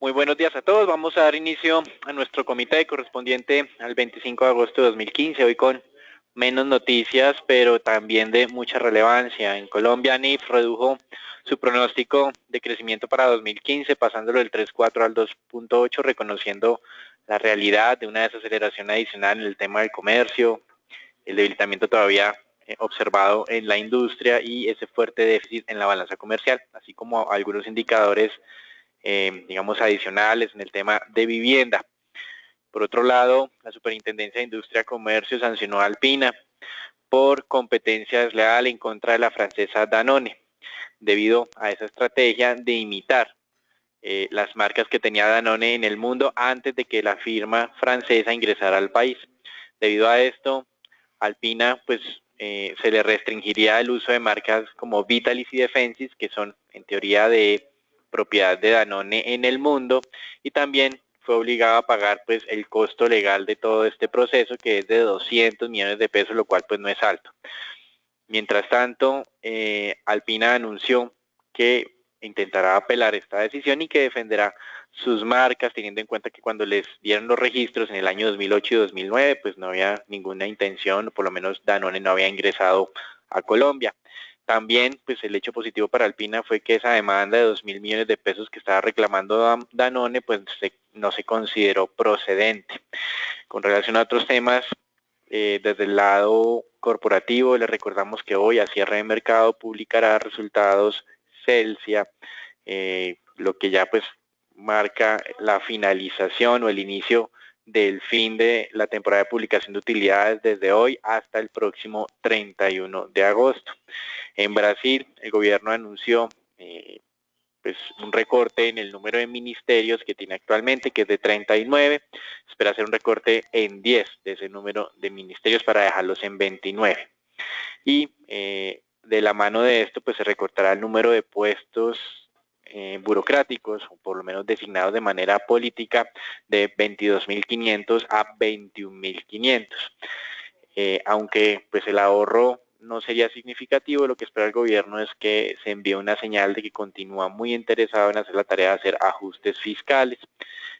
Muy buenos días a todos. Vamos a dar inicio a nuestro comité correspondiente al 25 de agosto de 2015, hoy con menos noticias, pero también de mucha relevancia. En Colombia, NIF redujo su pronóstico de crecimiento para 2015, pasándolo del 3,4 al 2,8, reconociendo la realidad de una desaceleración adicional en el tema del comercio, el debilitamiento todavía observado en la industria y ese fuerte déficit en la balanza comercial, así como algunos indicadores digamos, adicionales en el tema de vivienda. Por otro lado, la Superintendencia de Industria y Comercio sancionó a Alpina por competencia desleal en contra de la francesa Danone, debido a esa estrategia de imitar las marcas que tenía Danone en el mundo antes de que la firma francesa ingresara al país. Debido a esto, Alpina pues se le restringiría el uso de marcas como Vitalis y Defensis, que son en teoría de propiedad de Danone en el mundo, y también fue obligado a pagar pues el costo legal de todo este proceso, que es de 200 millones de pesos, lo cual pues no es alto. Mientras tanto, Alpina anunció que intentará apelar esta decisión y que defenderá sus marcas, teniendo en cuenta que cuando les dieron los registros en el año 2008 y 2009, pues no había ninguna intención, por lo menos Danone no había ingresado a Colombia. También, pues el hecho positivo para Alpina fue que esa demanda de 2.000 millones de pesos que estaba reclamando Danone, pues no se consideró procedente. Con relación a otros temas, desde el lado corporativo, les recordamos que hoy a cierre de mercado publicará resultados Celsia, lo que ya pues marca la finalización o el inicio del fin de la temporada de publicación de utilidades desde hoy hasta el próximo 31 de agosto. En Brasil, el gobierno anunció pues un recorte en el número de ministerios que tiene actualmente, que es de 39, espera hacer un recorte en 10 de ese número de ministerios para dejarlos en 29. Y de la mano de esto, pues se recortará el número de puestos burocráticos, o por lo menos designados de manera política, de 22.500 a 21.500. Aunque pues el ahorro no sería significativo, lo que espera el gobierno es que se envíe una señal de que continúa muy interesado en hacer la tarea de hacer ajustes fiscales.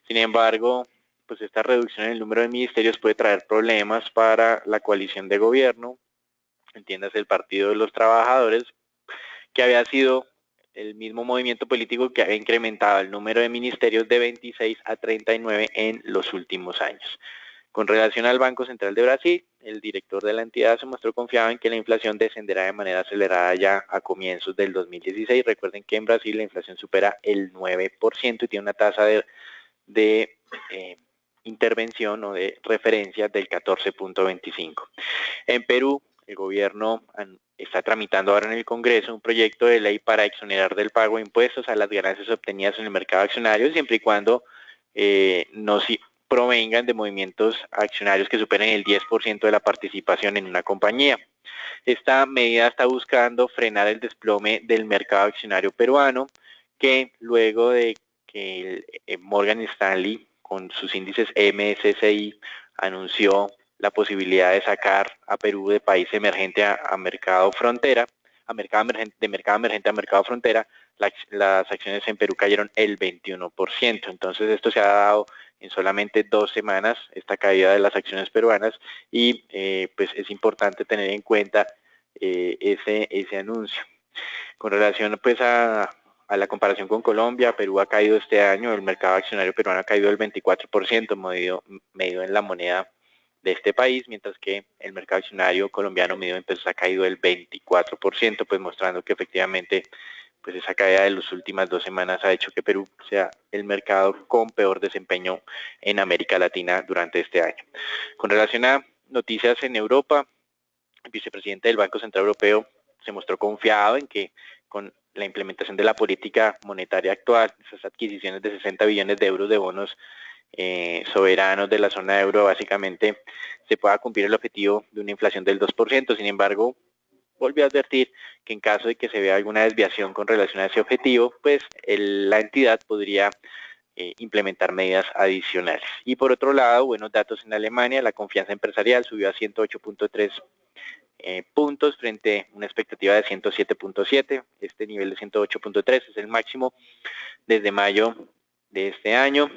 Sin embargo, pues esta reducción en el número de ministerios puede traer problemas para la coalición de gobierno, entiéndase el Partido de los Trabajadores, que había sido el mismo movimiento político que había incrementado el número de ministerios de 26 a 39 en los últimos años. Con relación al Banco Central de Brasil, el director de la entidad se mostró confiado en que la inflación descenderá de manera acelerada ya a comienzos del 2016. Recuerden que en Brasil la inflación supera el 9% y tiene una tasa de intervención o de referencia del 14,25. En Perú, el gobierno está tramitando ahora en el Congreso un proyecto de ley para exonerar del pago de impuestos a las ganancias obtenidas en el mercado accionario, siempre y cuando no provengan de movimientos accionarios que superen el 10% de la participación en una compañía. Esta medida está buscando frenar el desplome del mercado accionario peruano, que luego de que Morgan Stanley, con sus índices MSCI, anunció la posibilidad de sacar a Perú de país emergente a mercado frontera, de mercado emergente a mercado frontera, las acciones en Perú cayeron el 21%. Entonces esto se ha dado en solamente 2 semanas, esta caída de las acciones peruanas, y pues es importante tener en cuenta ese anuncio. Con relación pues a la comparación con Colombia, Perú ha caído este año, el mercado accionario peruano ha caído el 24%, medido en la moneda de este país, mientras que el mercado accionario colombiano medido en pesos ha caído el 24%, pues mostrando que efectivamente pues esa caída de las últimas 2 semanas ha hecho que Perú sea el mercado con peor desempeño en América Latina durante este año. Con relación a noticias en Europa, el vicepresidente del Banco Central Europeo se mostró confiado en que con la implementación de la política monetaria actual, esas adquisiciones de 60 billones de euros de bonos soberanos de la zona euro, básicamente se pueda cumplir el objetivo de una inflación del 2%. Sin embargo, volvió a advertir que en caso de que se vea alguna desviación con relación a ese objetivo, pues la entidad podría implementar medidas adicionales. Y por otro lado, buenos datos en Alemania, la confianza empresarial subió a 108,3 puntos frente a una expectativa de 107,7. Este nivel de 108,3 es el máximo desde mayo de este año.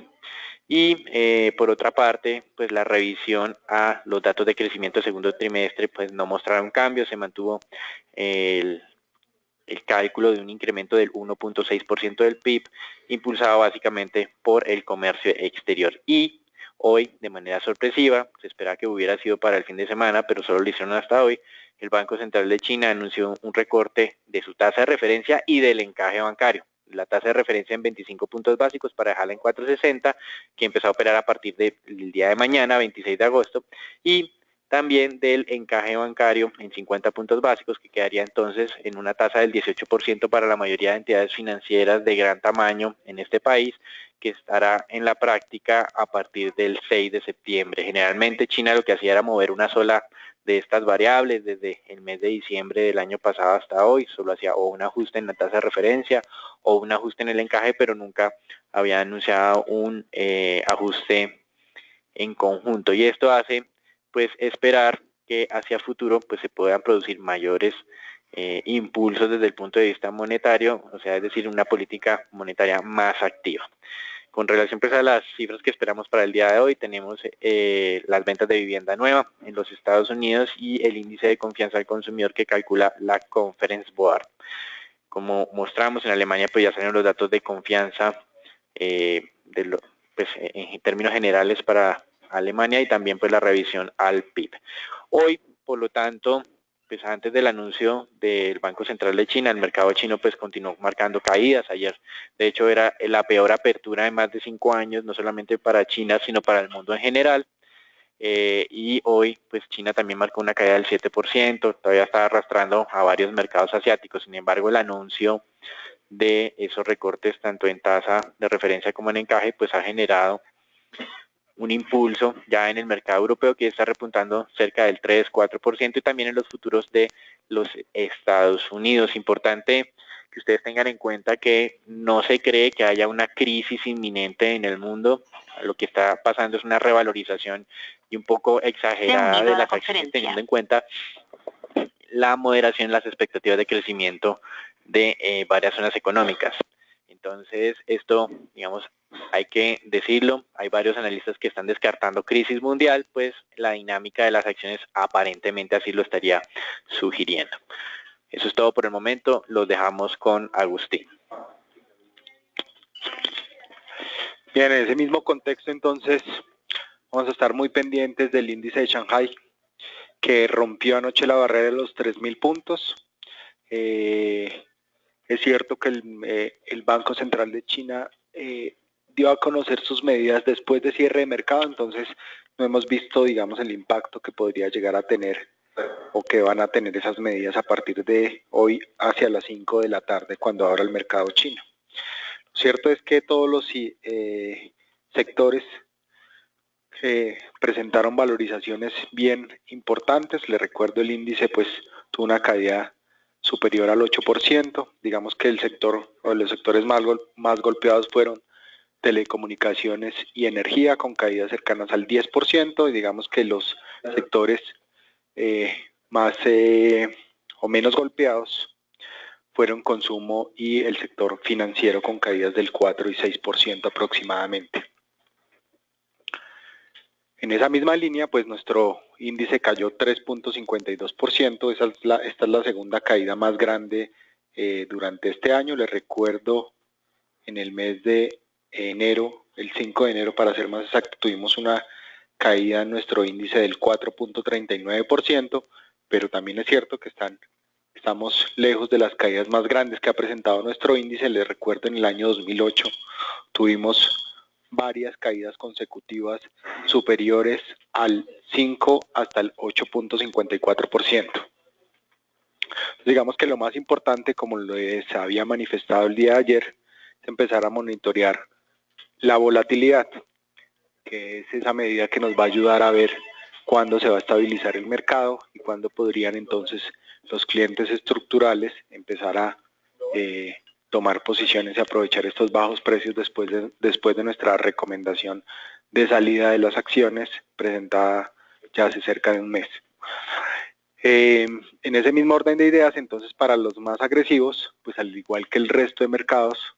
Y por otra parte, pues la revisión a los datos de crecimiento del segundo trimestre pues no mostraron cambios, se mantuvo el cálculo de un incremento del 1.6% del PIB, impulsado básicamente por el comercio exterior. Y hoy, de manera sorpresiva, se esperaba que hubiera sido para el fin de semana, pero solo lo hicieron hasta hoy, el Banco Central de China anunció un recorte de su tasa de referencia y del encaje bancario. La tasa de referencia en 25 puntos básicos para dejarla en 4.60, que empezó a operar a partir del día de mañana, 26 de agosto, y también del encaje bancario en 50 puntos básicos, que quedaría entonces en una tasa del 18% para la mayoría de entidades financieras de gran tamaño en este país, que estará en la práctica a partir del 6 de septiembre. Generalmente China lo que hacía era mover una sola de estas variables desde el mes de diciembre del año pasado hasta hoy, solo hacía o un ajuste en la tasa de referencia o un ajuste en el encaje, pero nunca había anunciado un ajuste en conjunto, y esto hace pues esperar que hacia futuro pues se puedan producir mayores impulsos desde el punto de vista monetario, o sea, es decir, una política monetaria más activa. Con relación pues a las cifras que esperamos para el día de hoy, tenemos las ventas de vivienda nueva en los Estados Unidos y el índice de confianza al consumidor que calcula la Conference Board. Como mostramos, en Alemania pues ya salieron los datos de confianza pues, en términos generales para Alemania, y también pues la revisión al PIB. Hoy, por lo tanto, pues antes del anuncio del Banco Central de China, el mercado chino pues continuó marcando caídas. Ayer, de hecho, era la peor apertura de más de 5 años, no solamente para China, sino para el mundo en general. Y hoy pues China también marcó una caída del 7%, todavía está arrastrando a varios mercados asiáticos. Sin embargo, el anuncio de esos recortes tanto en tasa de referencia como en encaje pues ha generado un impulso ya en el mercado europeo, que está repuntando cerca del 3-4%, y también en los futuros de los Estados Unidos. Importante que ustedes tengan en cuenta que no se cree que haya una crisis inminente en el mundo. Lo que está pasando es una revalorización y un poco exagerada de las acciones, teniendo en cuenta la moderación en las expectativas de crecimiento de varias zonas económicas. Entonces, esto, digamos, hay que decirlo, hay varios analistas que están descartando crisis mundial, pues la dinámica de las acciones aparentemente así lo estaría sugiriendo. Eso es todo por el momento, los dejamos con Agustín. Bien, en ese mismo contexto entonces vamos a estar muy pendientes del índice de Shanghai, que rompió anoche la barrera de los 3.000 puntos. Es cierto que el Banco Central de China dio a conocer sus medidas después de cierre de mercado, entonces no hemos visto, digamos, el impacto que podría llegar a tener o que van a tener esas medidas a partir de hoy hacia las 5 de la tarde cuando abra el mercado chino. Lo cierto es que todos los sectores presentaron valorizaciones bien importantes. Les recuerdo, el índice pues tuvo una caída superior al 8%, digamos que el sector o los sectores más golpeados fueron telecomunicaciones y energía, con caídas cercanas al 10%, y digamos que los sectores más o menos golpeados fueron consumo y el sector financiero, con caídas del 4 y 6% aproximadamente. En esa misma línea, pues nuestro índice cayó 3.52%, esta es la segunda caída más grande durante este año. Les recuerdo, en el mes de enero, el 5 de enero para ser más exacto, tuvimos una caída en nuestro índice del 4.39%, pero también es cierto que estamos lejos de las caídas más grandes que ha presentado nuestro índice. Les recuerdo, en el año 2008 tuvimos varias caídas consecutivas superiores al 5 hasta el 8.54%. Digamos que lo más importante, como les había manifestado el día de ayer, es empezar a monitorear la volatilidad, que es esa medida que nos va a ayudar a ver cuándo se va a estabilizar el mercado y cuándo podrían entonces los clientes estructurales empezar a tomar posiciones y aprovechar estos bajos precios después de nuestra recomendación de salida de las acciones presentada ya hace cerca de un mes. En ese mismo orden de ideas, entonces, para los más agresivos, pues al igual que el resto de mercados,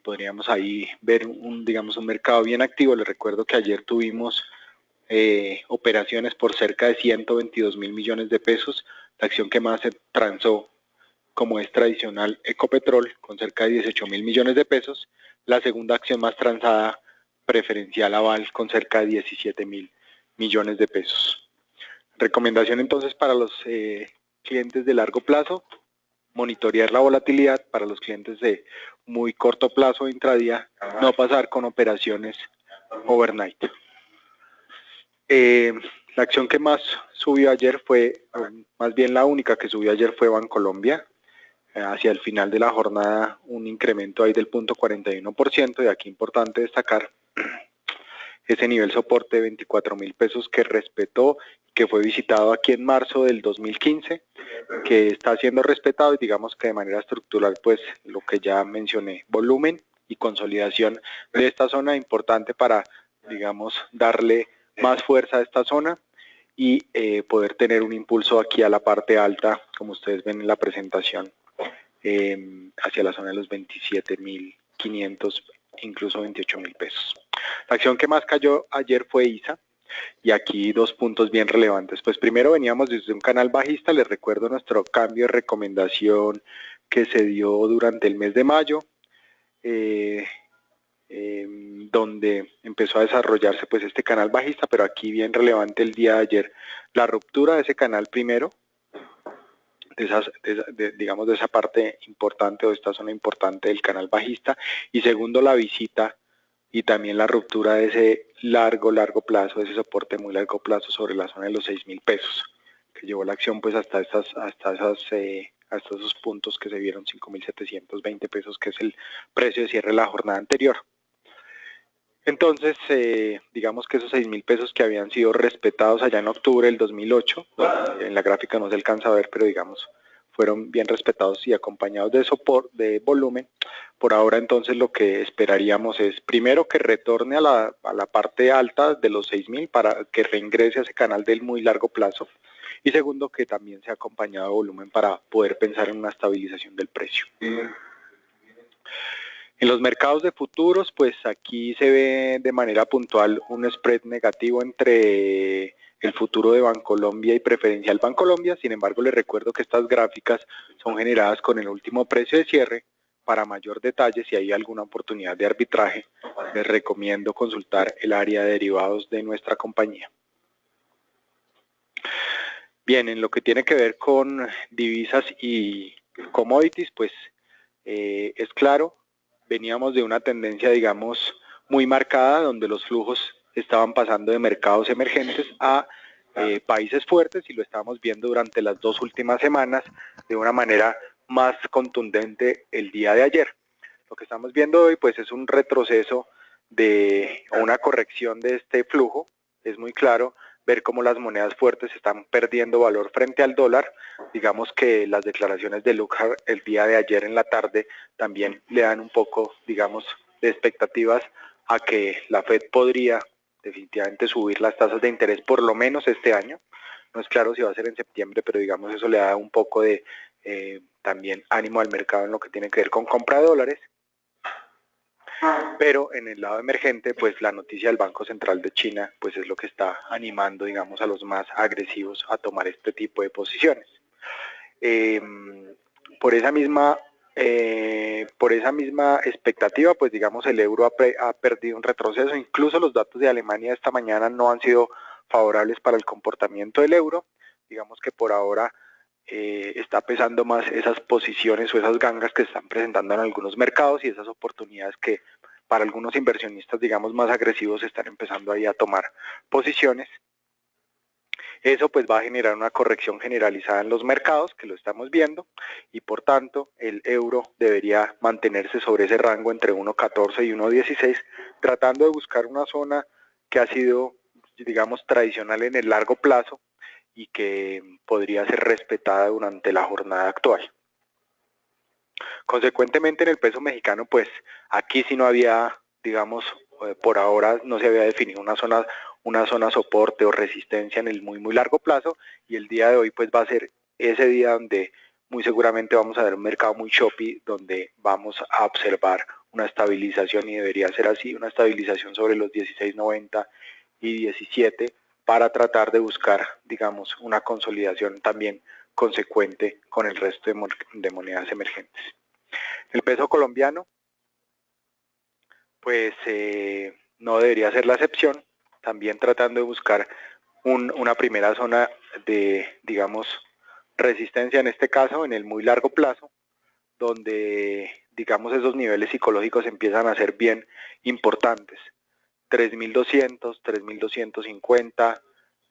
podríamos ahí ver digamos un mercado bien activo. Les recuerdo que ayer tuvimos operaciones por cerca de 122.000 millones de pesos. La acción que más se transó, como es tradicional, Ecopetrol, con cerca de 18.000 millones de pesos. La segunda acción más transada, Preferencial Aval, con cerca de 17.000 millones de pesos. Recomendación entonces para los clientes de largo plazo: monitorear la volatilidad. Para los clientes de muy corto plazo, intradía, no pasar con operaciones overnight. La acción que más subió ayer fue, más bien la única que subió ayer, fue Bancolombia. Hacia el final de la jornada un incremento ahí del 0.41%, y aquí importante destacar ese nivel soporte de 24.000 pesos que respetó, que fue visitado aquí en marzo del 2015, que está siendo respetado, y digamos que de manera estructural, pues lo que ya mencioné, volumen y consolidación de esta zona, importante para, digamos, darle más fuerza a esta zona y poder tener un impulso aquí a la parte alta, como ustedes ven en la presentación, hacia la zona de los 27.500, incluso 28.000 pesos. La acción que más cayó ayer fue ISA, y aquí dos puntos bien relevantes. Pues primero, veníamos desde un canal bajista. Les recuerdo nuestro cambio de recomendación que se dio durante el mes de mayo, donde empezó a desarrollarse pues este canal bajista, pero aquí bien relevante el día de ayer la ruptura de ese canal primero, digamos de esa parte importante, o de esta zona importante del canal bajista, y segundo, la visita y también la ruptura de ese largo plazo, de ese soporte muy largo plazo sobre la zona de los 6.000 pesos, que llevó la acción pues hasta esos puntos que se vieron, 5.720 pesos, que es el precio de cierre de la jornada anterior. Entonces, digamos que esos 6.000 pesos que habían sido respetados allá en octubre del 2008, en la gráfica no se alcanza a ver, pero digamos, fueron bien respetados y acompañados de soporte, de volumen. Por ahora entonces lo que esperaríamos es, primero, que retorne a la parte alta de los 6.000 para que reingrese a ese canal del muy largo plazo, y segundo, que también sea acompañado de volumen para poder pensar en una estabilización del precio. En los mercados de futuros, pues aquí se ve de manera puntual un spread negativo entre el futuro de Bancolombia y Preferencial Bancolombia. Sin embargo, les recuerdo que estas gráficas son generadas con el último precio de cierre. Para mayor detalle, si hay alguna oportunidad de arbitraje, les recomiendo consultar el área de derivados de nuestra compañía. Bien, en lo que tiene que ver con divisas y commodities, pues es claro, veníamos de una tendencia, digamos, muy marcada, donde los flujos estaban pasando de mercados emergentes a países fuertes, y lo estábamos viendo durante las dos últimas semanas de una manera más contundente el día de ayer. Lo que estamos viendo hoy pues es un retroceso o una corrección de este flujo. Es muy claro ver cómo las monedas fuertes están perdiendo valor frente al dólar. Digamos que las declaraciones de Lukhar el día de ayer en la tarde también le dan un poco, digamos, de expectativas a que la Fed podría definitivamente subir las tasas de interés por lo menos este año. No es claro si va a ser en septiembre, pero digamos eso le da un poco de también ánimo al mercado en lo que tiene que ver con compra de dólares. Pero en el lado emergente, pues la noticia del Banco Central de China pues es lo que está animando, digamos, a los más agresivos a tomar este tipo de posiciones. Por esa misma expectativa, pues digamos el euro ha perdido un retroceso. Incluso los datos de Alemania esta mañana no han sido favorables para el comportamiento del euro. Digamos que por ahora está pesando más esas posiciones o esas gangas que se están presentando en algunos mercados, y esas oportunidades que para algunos inversionistas, digamos, más agresivos están empezando ahí a tomar posiciones. Eso pues va a generar una corrección generalizada en los mercados, que lo estamos viendo, y por tanto el euro debería mantenerse sobre ese rango entre 1.14 y 1.16, tratando de buscar una zona que ha sido, digamos, tradicional en el largo plazo y que podría ser respetada durante la jornada actual. Consecuentemente, en el peso mexicano, pues aquí sí no había, digamos, por ahora no se había definido una zona soporte o resistencia en el muy largo plazo, y el día de hoy pues va a ser ese día donde muy seguramente vamos a ver un mercado muy choppy, donde vamos a observar una estabilización, y debería ser así, una estabilización sobre los 16.90 y 17 para tratar de buscar, digamos, una consolidación también consecuente con el resto de monedas emergentes. El peso colombiano, pues no debería ser la excepción, también tratando de buscar una primera zona de, digamos, resistencia en este caso, en el muy largo plazo, donde, digamos, esos niveles psicológicos empiezan a ser bien importantes. 3.200, 3.250,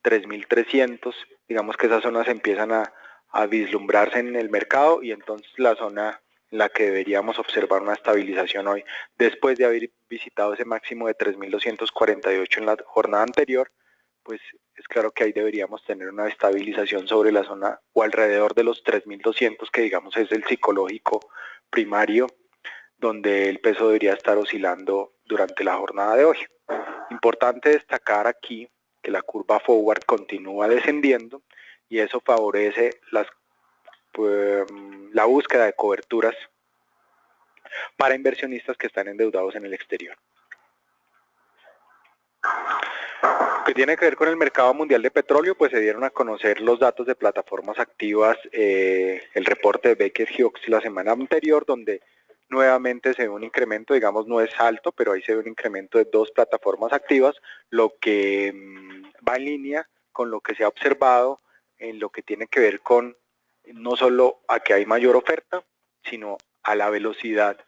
3.300, digamos que esas zonas empiezan a vislumbrarse en el mercado, y entonces la zona en la que deberíamos observar una estabilización hoy, después de haber visitado ese máximo de 3.248 en la jornada anterior, pues es claro que ahí deberíamos tener una estabilización sobre la zona o alrededor de los 3.200, que digamos es el psicológico primario, donde el peso debería estar oscilando durante la jornada de hoy. Importante destacar aquí que la curva forward continúa descendiendo, y eso favorece la búsqueda de coberturas para inversionistas que están endeudados en el exterior. Lo que tiene que ver con el mercado mundial de petróleo, pues se dieron a conocer los datos de plataformas activas, el reporte de Baker Hughes la semana anterior, donde nuevamente se ve un incremento, digamos no es alto, pero ahí se ve un incremento de 2 plataformas activas, lo que va en línea con lo que se ha observado en lo que tiene que ver con no solo a que hay mayor oferta, sino a la velocidad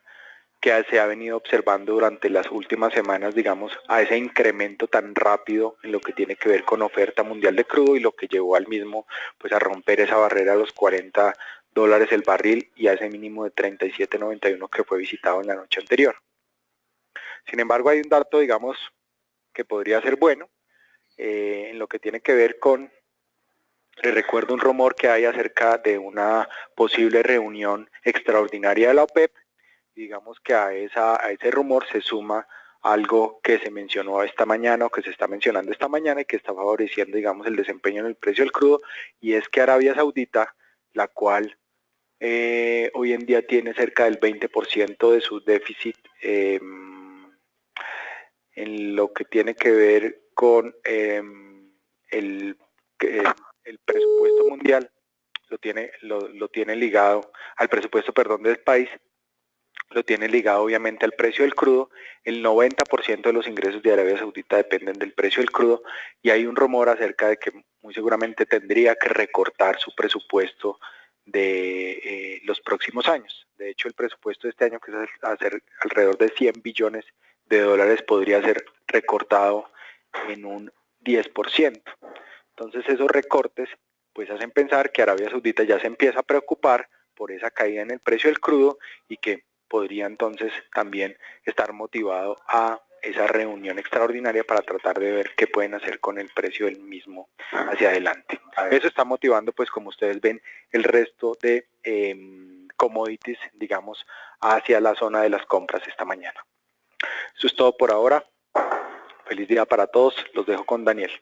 que se ha venido observando durante las últimas semanas, digamos, a ese incremento tan rápido en lo que tiene que ver con oferta mundial de crudo, y lo que llevó al mismo pues a romper esa barrera a los $40 el barril y a ese mínimo de 37.91 que fue visitado en la noche anterior. Sin embargo, hay un dato, digamos, que podría ser bueno en lo que tiene que ver con, les recuerdo un rumor que hay acerca de una posible reunión extraordinaria de la OPEP. Digamos que a ese rumor se suma algo que se mencionó esta mañana, o que se está mencionando esta mañana, y que está favoreciendo, digamos, el desempeño en el precio del crudo, y es que Arabia Saudita, la cual hoy en día tiene cerca del 20% de su déficit en lo que tiene que ver con el presupuesto mundial, lo tiene ligado al presupuesto, del país, lo tiene ligado obviamente al precio del crudo. El 90% de los ingresos de Arabia Saudita dependen del precio del crudo, y hay un rumor acerca de que muy seguramente tendría que recortar su presupuesto de los próximos años. De hecho, el presupuesto de este año, que es alrededor de 100 billones de dólares, podría ser recortado en un 10%. Entonces esos recortes pues hacen pensar que Arabia Saudita ya se empieza a preocupar por esa caída en el precio del crudo, y que podría entonces también estar motivado a esa reunión extraordinaria para tratar de ver qué pueden hacer con el precio del mismo hacia adelante. Eso está motivando, pues como ustedes ven, el resto de commodities, digamos, hacia la zona de las compras esta mañana. Eso es todo por ahora. Feliz día para todos. Los dejo con Daniel.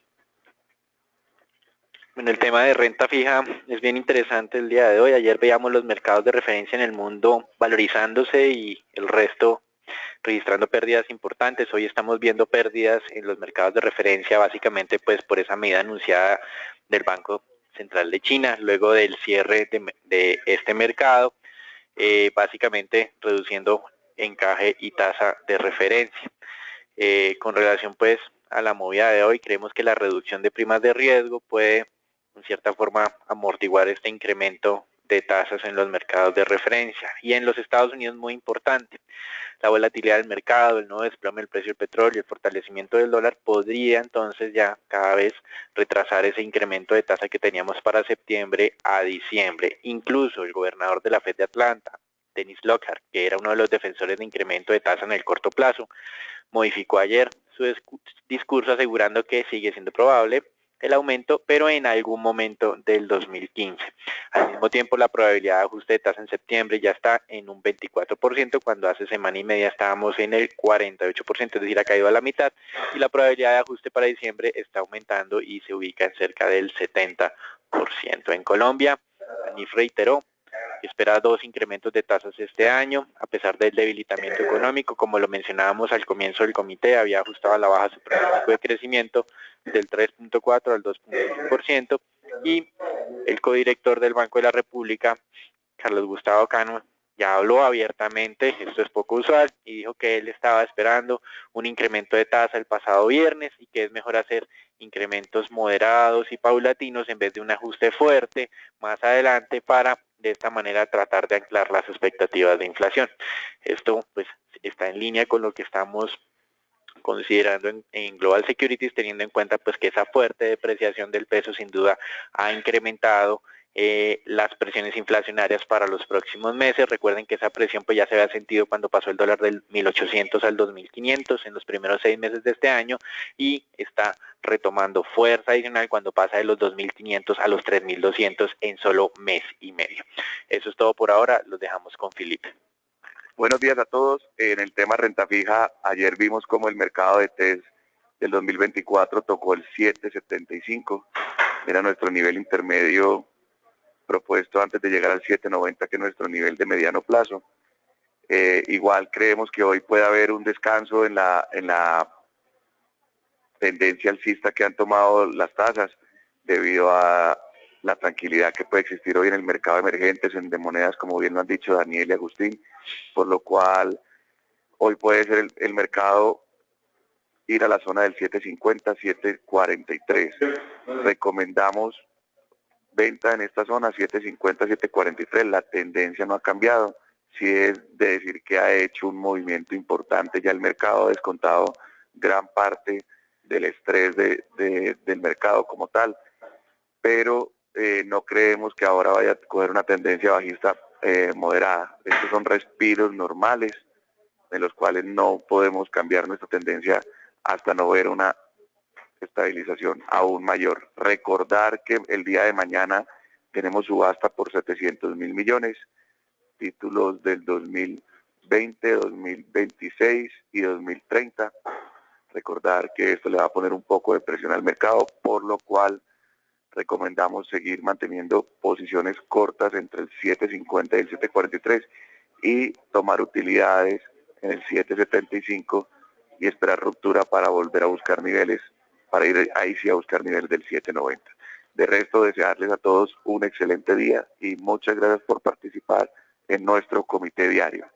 Bueno, el tema de renta fija es bien interesante el día de hoy. Ayer veíamos los mercados de referencia en el mundo valorizándose y el resto registrando pérdidas importantes. Hoy estamos viendo pérdidas en los mercados de referencia, básicamente pues por esa medida anunciada del Banco Central de China, luego del cierre de este mercado, básicamente reduciendo encaje y tasa de referencia. Con relación pues a la movida de hoy, creemos que la reducción de primas de riesgo puede en cierta forma amortiguar este incremento de tasas en los mercados de referencia. Y en los Estados Unidos, muy importante, la volatilidad del mercado, el nuevo desplome del precio del petróleo, el fortalecimiento del dólar podría entonces ya cada vez retrasar ese incremento de tasa que teníamos para septiembre a diciembre. Incluso el gobernador de la Fed de Atlanta, Dennis Lockhart, que era uno de los defensores de incremento de tasa en el corto plazo, modificó ayer su discurso asegurando que sigue siendo probable el aumento, pero en algún momento del 2015. Al mismo tiempo, la probabilidad de ajuste de tasa en septiembre ya está en un 24%, cuando hace semana y media estábamos en el 48%, es decir, ha caído a la mitad, y la probabilidad de ajuste para diciembre está aumentando y se ubica en cerca del 70%. En Colombia, ANIF reiteró espera 2 incrementos de tasas este año, a pesar del debilitamiento económico. Como lo mencionábamos al comienzo del comité, había ajustado a la baja su pronóstico de crecimiento del 3.4 al 2.1%, y el codirector del Banco de la República, Carlos Gustavo Cano, ya habló abiertamente, esto es poco usual, y dijo que él estaba esperando un incremento de tasa el pasado viernes y que es mejor hacer incrementos moderados y paulatinos en vez de un ajuste fuerte más adelante para de esta manera tratar de anclar las expectativas de inflación. Esto pues está en línea con lo que estamos considerando en Global Securities, teniendo en cuenta pues que esa fuerte depreciación del peso sin duda ha incrementado las presiones inflacionarias para los próximos meses. Recuerden que esa presión pues ya se había sentido cuando pasó el dólar del 1.800 al 2.500 en los primeros 6 meses de este año, y está retomando fuerza adicional cuando pasa de los 2.500 a los 3.200 en solo mes y medio. Eso es todo por ahora, los dejamos con Felipe. Buenos días a todos. En el tema renta fija, ayer vimos como el mercado de TES del 2024 tocó el 7.75, era nuestro nivel intermedio propuesto antes de llegar al 7.90, que es nuestro nivel de mediano plazo. Igual creemos que hoy puede haber un descanso en la tendencia alcista que han tomado las tasas debido a la tranquilidad que puede existir hoy en el mercado de emergentes, de monedas, como bien lo han dicho Daniel y Agustín, por lo cual hoy puede ser el mercado ir a la zona del 7.50, 7.43. Recomendamos venta en esta zona, 7.50, 7.43, la tendencia no ha cambiado, sí es de decir que ha hecho un movimiento importante, ya el mercado ha descontado gran parte del estrés del mercado como tal, pero no creemos que ahora vaya a coger una tendencia bajista moderada. Estos son respiros normales en los cuales no podemos cambiar nuestra tendencia hasta no ver una estabilización aún mayor. Recordar que el día de mañana tenemos subasta por 700.000 millones, títulos del 2020, 2026 y 2030. Recordar que esto le va a poner un poco de presión al mercado, por lo cual recomendamos seguir manteniendo posiciones cortas entre el 7.50 y el 7.43 y tomar utilidades en el 7.75 y esperar ruptura para volver a buscar niveles, para ir ahí sí a buscar niveles del 7.90. De resto, desearles a todos un excelente día y muchas gracias por participar en nuestro comité diario.